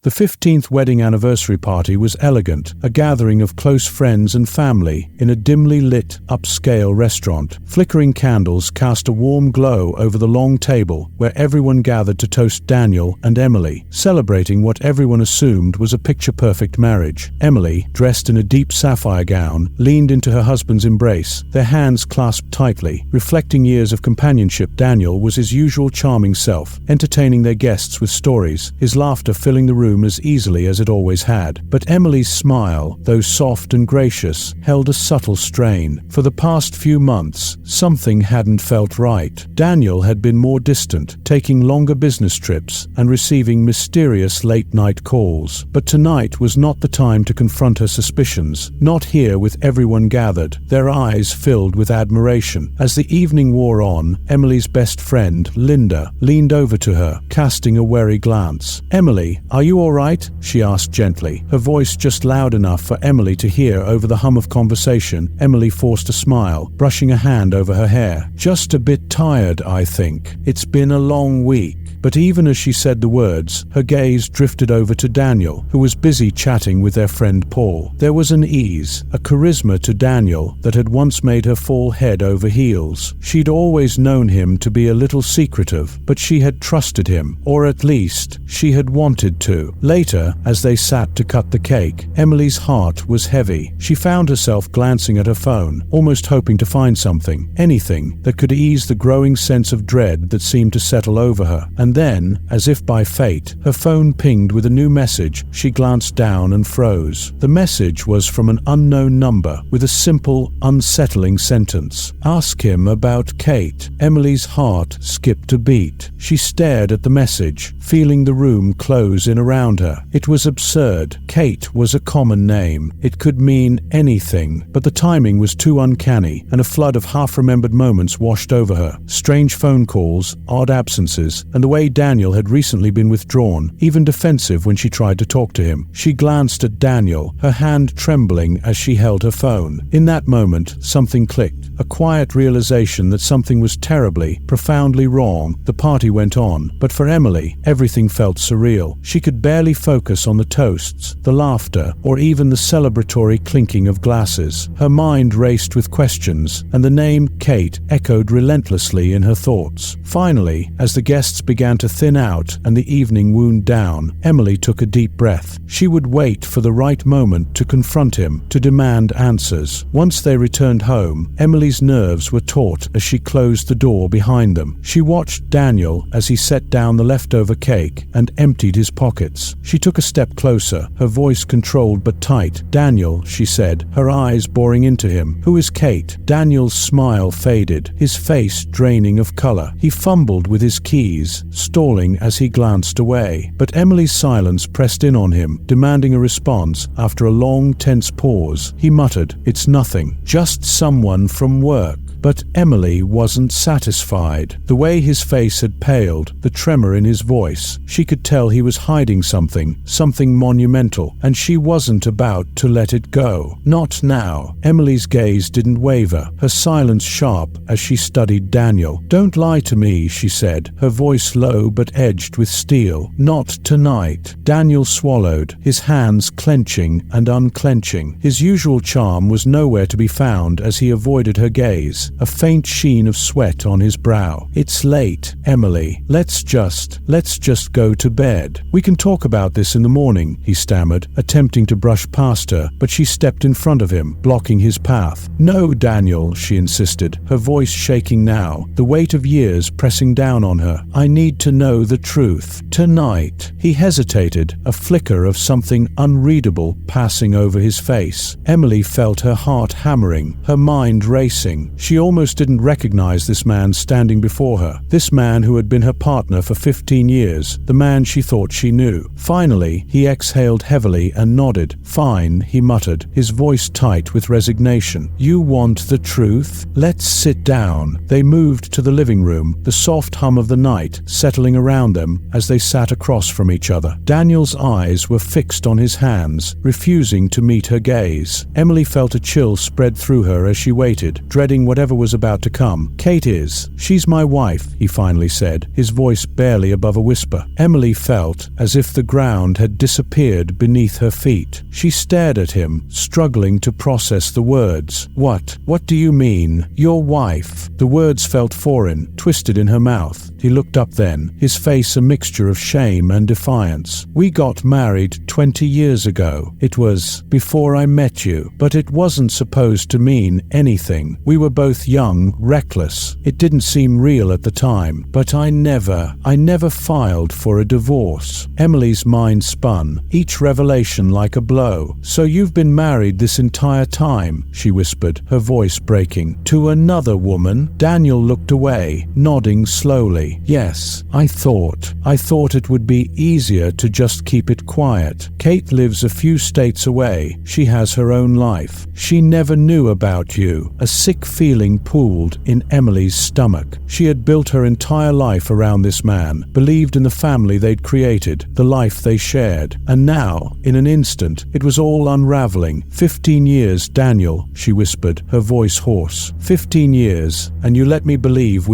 The 15th wedding anniversary party was elegant, a gathering of close friends and family in a dimly lit, upscale restaurant. Flickering candles cast a warm glow over the long table where everyone gathered to toast Daniel and Emily, celebrating what everyone assumed was a picture-perfect marriage. Emily, dressed in a deep sapphire gown, leaned into her husband's embrace, their hands clasped tightly, reflecting years of companionship. Daniel was his usual charming self, entertaining their guests with stories, his laughter filling the room as easily as it always had. But Emily's smile, though soft and gracious, held a subtle strain. For the past few months, something hadn't felt right. Daniel had been more distant, taking longer business trips and receiving mysterious late-night calls. But tonight was not the time to confront her suspicions, not here with everyone gathered, their eyes filled with admiration. As the evening wore on, Emily's best friend, Linda, leaned over to her, casting a wary glance. "Emily, are you all right?" she asked gently, her voice just loud enough for Emily to hear over the hum of conversation. Emily forced a smile, brushing a hand over her hair. "Just a bit tired, I think. It's been a long week." But even as she said the words, her gaze drifted over to Daniel, who was busy chatting with their friend Paul. There was an ease, a charisma to Daniel that had once made her fall head over heels. She'd always known him to be a little secretive, but she had trusted him, or at least, she had wanted to. Later, as they sat to cut the cake, Emily's heart was heavy. She found herself glancing at her phone, almost hoping to find something, anything, that could ease the growing sense of dread that seemed to settle over her. And then, as if by fate, her phone pinged with a new message. She glanced down and froze. The message was from an unknown number, with a simple, unsettling sentence. "Ask him about Kate." Emily's heart skipped a beat. She stared at the message, feeling the room close in around her. It was absurd. Kate was a common name. It could mean anything, but the timing was too uncanny, and a flood of half-remembered moments washed over her. Strange phone calls, odd absences, and the way Daniel had recently been withdrawn, even defensive when she tried to talk to him. She glanced at Daniel, her hand trembling as she held her phone. In that moment, something clicked, a quiet realization that something was terribly, profoundly wrong. The party went on, but for Emily, everything felt surreal. She could barely focus on the toasts, the laughter, or even the celebratory clinking of glasses. Her mind raced with questions, and the name Kate echoed relentlessly in her thoughts. Finally, as the guests began to thin out and the evening wound down, Emily took a deep breath. She would wait for the right moment to confront him, to demand answers. Once they returned home, Emily's nerves were taut as she closed the door behind them. She watched Daniel as he set down the leftover cake and emptied his pockets. She took a step closer, her voice controlled but tight. "Daniel," she said, her eyes boring into him. "Who is Kate?" Daniel's smile faded, his face draining of color. He fumbled with his keys, stalling as he glanced away. But Emily's silence pressed in on him, demanding a response. After a long, tense pause, he muttered, "It's nothing. Just someone from work." But Emily wasn't satisfied. The way his face had paled, the tremor in his voice, she could tell he was hiding something monumental, and she wasn't about to let it go. Not now. Emily's gaze didn't waver, her silence sharp as she studied Daniel. "Don't lie to me," she said, her voice low but edged with steel. "Not tonight." Daniel swallowed, his hands clenching and unclenching. His usual charm was nowhere to be found as he avoided her gaze, a faint sheen of sweat on his brow. "It's late, Emily. Let's just go to bed. We can talk about this in the morning," he stammered, attempting to brush past her, but she stepped in front of him, blocking his path. "No, Daniel," she insisted, her voice shaking now, the weight of years pressing down on her. "I need to know the truth. Tonight." He hesitated, a flicker of something unreadable passing over his face. Emily felt her heart hammering, her mind racing. She almost didn't recognize this man standing before her, this man who had been her partner for 15 years, the man she thought she knew. Finally, he exhaled heavily and nodded. "Fine," he muttered, his voice tight with resignation. "You want the truth? Let's sit down." They moved to the living room, the soft hum of the night settling around them as they sat across from each other. Daniel's eyes were fixed on his hands, refusing to meet her gaze. Emily felt a chill spread through her as she waited, dreading whatever whatever was about to come. "Kate is. She's my wife," he finally said, his voice barely above a whisper. Emily felt as if the ground had disappeared beneath her feet. She stared at him, struggling to process the words. What do you mean? Your wife?" The words felt foreign, twisted in her mouth. He looked up then, his face a mixture of shame and defiance. "We got married 20 years ago. It was before I met you, but it wasn't supposed to mean anything. We were both young, reckless. It didn't seem real at the time, but I never filed for a divorce." Emily's mind spun, each revelation like a blow. "So you've been married this entire time," she whispered, her voice breaking. "To another woman?" Daniel looked away, nodding slowly. "Yes, I thought it would be easier to just keep it quiet. Kate lives a few states away. She has her own life. She never knew about you." A sick feeling pooled in Emily's stomach. She had built her entire life around this man, believed in the family they'd created, the life they shared. And now, in an instant, it was all unraveling. 15 years, Daniel," she whispered, her voice hoarse. 15 years, and you let me believe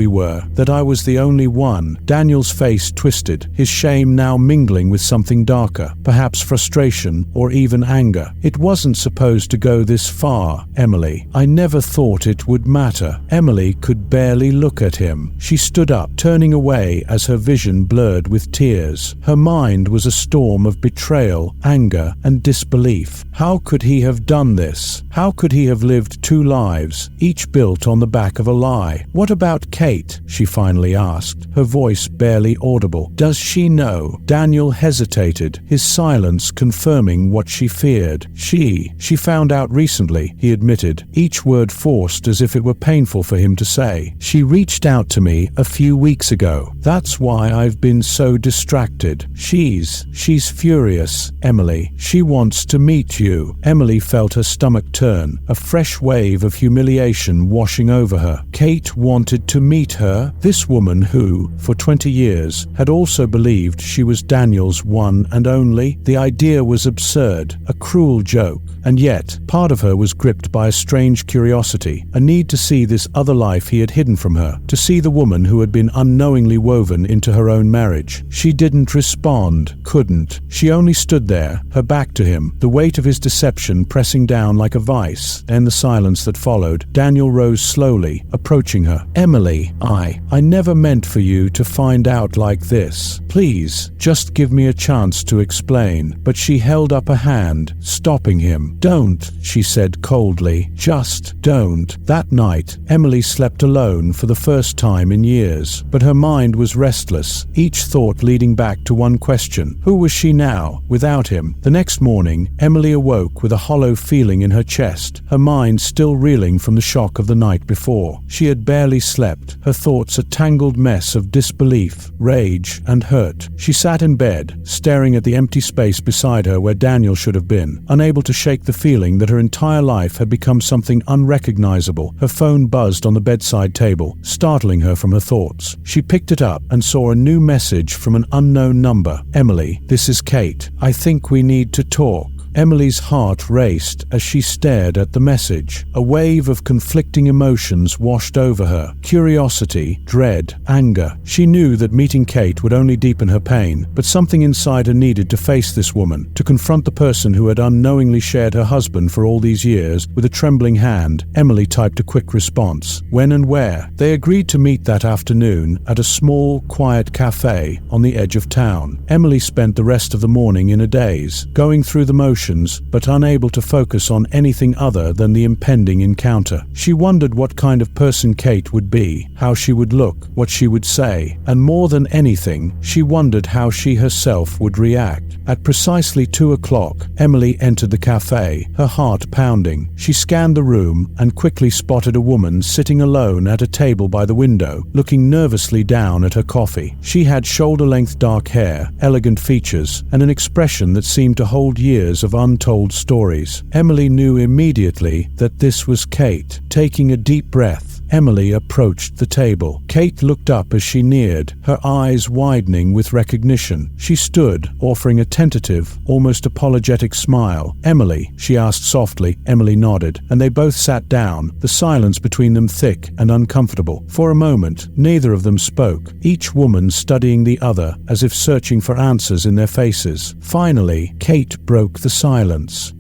that I was the only one." Daniel's face twisted, his shame now mingling with something darker, perhaps frustration or even anger. "It wasn't supposed to go this far, Emily. I never thought it would matter." Emily could barely look at him. She stood up, turning away as her vision blurred with tears. Her mind was a storm of betrayal, anger, and disbelief. How could he have done this? How could he have lived two lives, each built on the back of a lie? "What about Kate?" she finally asked, her voice barely audible. "Does she know?" Daniel hesitated, his silence confirming what she feared. She found out recently," he admitted, each word forced as if it were painful for him to say. "She reached out to me a few weeks ago. That's why I've been so distracted. She's furious, Emily. She wants to meet you." Emily felt her stomach turn, a fresh wave of humiliation washing over her. Kate wanted to meet her? This woman who, for 20 years, had also believed she was Daniel's one and only? The idea was absurd, a cruel joke. And yet, part of her was gripped by a strange curiosity, a need to see this other life he had hidden from her, to see the woman who had been unknowingly woven into her own marriage. She didn't respond, couldn't. She only stood there, her back to him, the weight of his deception pressing down like a vice. In the silence that followed, Daniel rose slowly, approaching her. "Emily, I never meant for you to find out like this. Please, just give me a chance to explain." But she held up a hand, stopping him. "Don't," she said coldly. "Just don't." That night, Emily slept alone for the first time in years, but her mind was restless, each thought leading back to one question. Who was she now, without him? The next morning, Emily awoke with a hollow feeling in her chest, her mind still reeling from the shock of the night before. She had barely slept, her thoughts a tangled mess of disbelief, rage, and hurt. She sat in bed, staring at the empty space beside her where Daniel should have been, unable to shake the feeling that her entire life had become something unrecognizable. Her phone buzzed on the bedside table, startling her from her thoughts. She picked it up and saw a new message from an unknown number. "Emily, this is Kate. I think we need to talk." Emily's heart raced as she stared at the message. A wave of conflicting emotions washed over her. Curiosity, dread, anger. She knew that meeting Kate would only deepen her pain, but something inside her needed to face this woman, to confront the person who had unknowingly shared her husband for all these years. With a trembling hand, Emily typed a quick response. When and where? They agreed to meet that afternoon at a small, quiet cafe on the edge of town. Emily spent the rest of the morning in a daze, going through the motions but unable to focus on anything other than the impending encounter. She wondered what kind of person Kate would be, how she would look, what she would say, and more than anything, she wondered how she herself would react. At precisely 2 o'clock, Emily entered the cafe, her heart pounding. She scanned the room and quickly spotted a woman sitting alone at a table by the window, looking nervously down at her coffee. She had shoulder-length dark hair, elegant features, and an expression that seemed to hold years of untold stories. Emily knew immediately that this was Kate. Taking a deep breath, Emily approached the table. Kate looked up as she neared, her eyes widening with recognition. She stood, offering a tentative, almost apologetic smile. "Emily," she asked softly. Emily nodded, and they both sat down, the silence between them thick and uncomfortable. For a moment, neither of them spoke, each woman studying the other as if searching for answers in their faces. Finally, Kate broke the silence.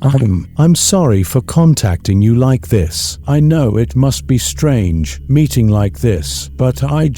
I'm sorry for contacting you like this. I know it must be strange, meeting like this, but I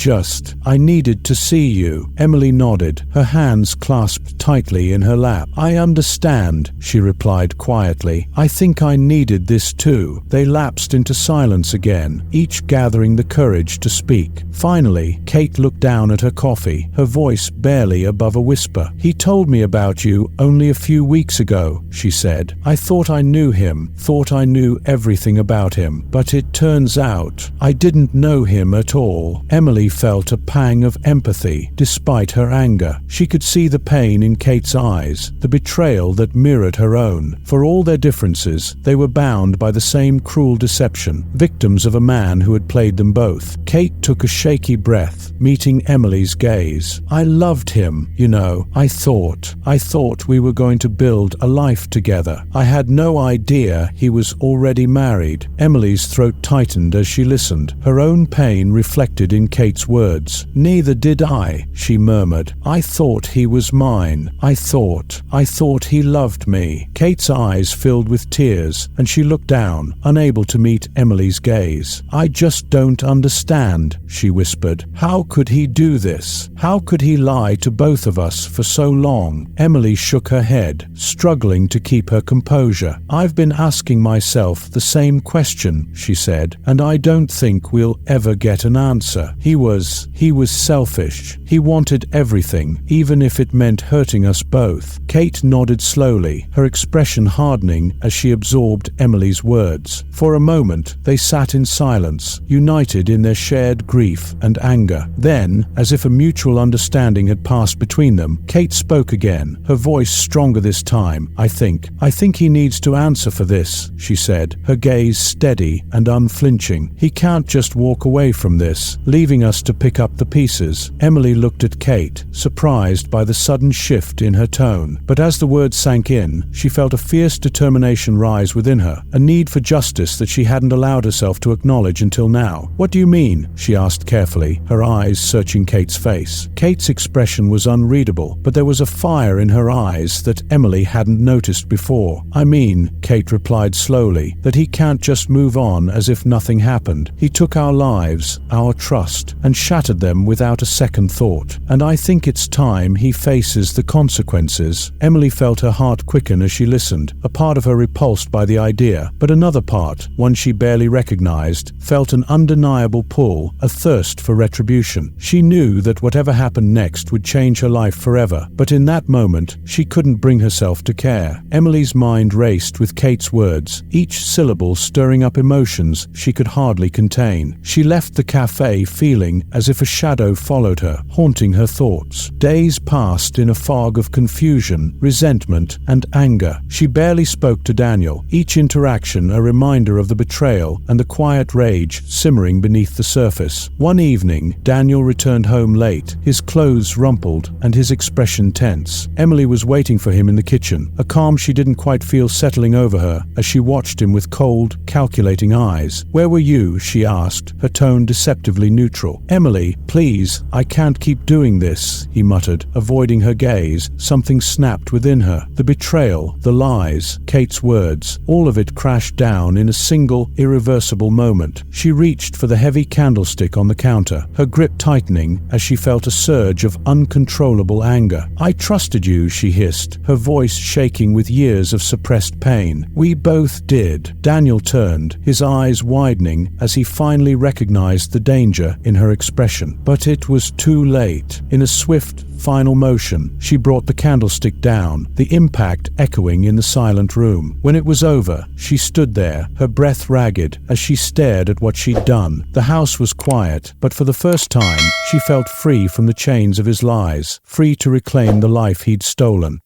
needed to see you." Emily nodded, her hands clasped tightly in her lap. "I understand," she replied quietly. "I think I needed this too." They lapsed into silence again, each gathering the courage to speak. Finally, Kate looked down at her coffee, her voice barely above a whisper. "He told me about you only a few weeks ago," she said. "I thought I knew him, thought I knew everything about him, but it turns out I didn't know him at all." Emily felt a pang of empathy, despite her anger. She could see the pain in Kate's eyes, the betrayal that mirrored her own. For all their differences, they were bound by the same cruel deception, victims of a man who had played them both. Kate took a shaky breath, meeting Emily's gaze. "I loved him, you know. I thought we were going to build a life together. I had no idea he was already married." Emily's throat tightened as she listened, her own pain reflected in Kate's words. "Neither did I," she murmured. "I thought he was mine. I thought he loved me." Kate's eyes filled with tears, and she looked down, unable to meet Emily's gaze. "I just don't understand," she whispered. "How could he do this? How could he lie to both of us for so long?" Emily shook her head, struggling to keep her composure. "I've been asking myself the same question," she said, "and I don't think we'll ever get an answer. He was selfish. He wanted everything, even if it meant hurting us both." Kate nodded slowly, her expression hardening as she absorbed Emily's words. For a moment, they sat in silence, united in their shared grief and anger. Then, as if a mutual understanding had passed between them, Kate spoke again, her voice stronger this time. I think he needs to answer for this," she said, her gaze steady and unflinching. "He can't just walk away from this, leaving us to pick up the pieces." Emily looked at Kate, surprised by the sudden shift in her tone. But as the words sank in, she felt a fierce determination rise within her, a need for justice that she hadn't allowed herself to acknowledge until now. "What do you mean?" she asked carefully, her eyes searching Kate's face. Kate's expression was unreadable, but there was a fire in her eyes that Emily hadn't noticed before. "I mean," Kate replied slowly, "that he can't just move on as if nothing happened. He took our lives, our trust, and shattered them without a second thought. And I think it's time he faces the consequences." Emily felt her heart quicken as she listened, a part of her repulsed by the idea, but another part, one she barely recognized, felt an undeniable pull, a thirst for retribution. She knew that whatever happened next would change her life forever, but in that moment, she couldn't bring herself to care. Emily's mind raced with Kate's words, each syllable stirring up emotions she could hardly contain. She left the cafe feeling as if a shadow followed her, haunting her thoughts. Days passed in a fog of confusion, resentment, and anger. She barely spoke to Daniel, each interaction a reminder of the betrayal and the quiet rage simmering beneath the surface. One evening, Daniel returned home late, his clothes rumpled and his expression tense. Emily was waiting for him in the kitchen, a calm she didn't quite feel settling over her as she watched him with cold, calculating eyes. "Where were you?" she asked, her tone deceptively neutral. "Emily, please, I can't keep doing this," he muttered, avoiding her gaze. Something snapped within her. The betrayal, the lies, Kate's words, all of it crashed down in a single, irreversible moment. She reached for the heavy candlestick on the counter, her grip tightening as she felt a surge of uncontrollable anger. "I trusted you," she hissed, her voice shaking with years of suppressed pain. "We both did." Daniel turned, his eyes widening as he finally recognized the danger in her expression. But it was too late. In a swift, final motion, she brought the candlestick down, the impact echoing in the silent room. When it was over, she stood there, her breath ragged, as she stared at what she'd done. The house was quiet, but for the first time, she felt free from the chains of his lies, free to reclaim the life he'd stolen.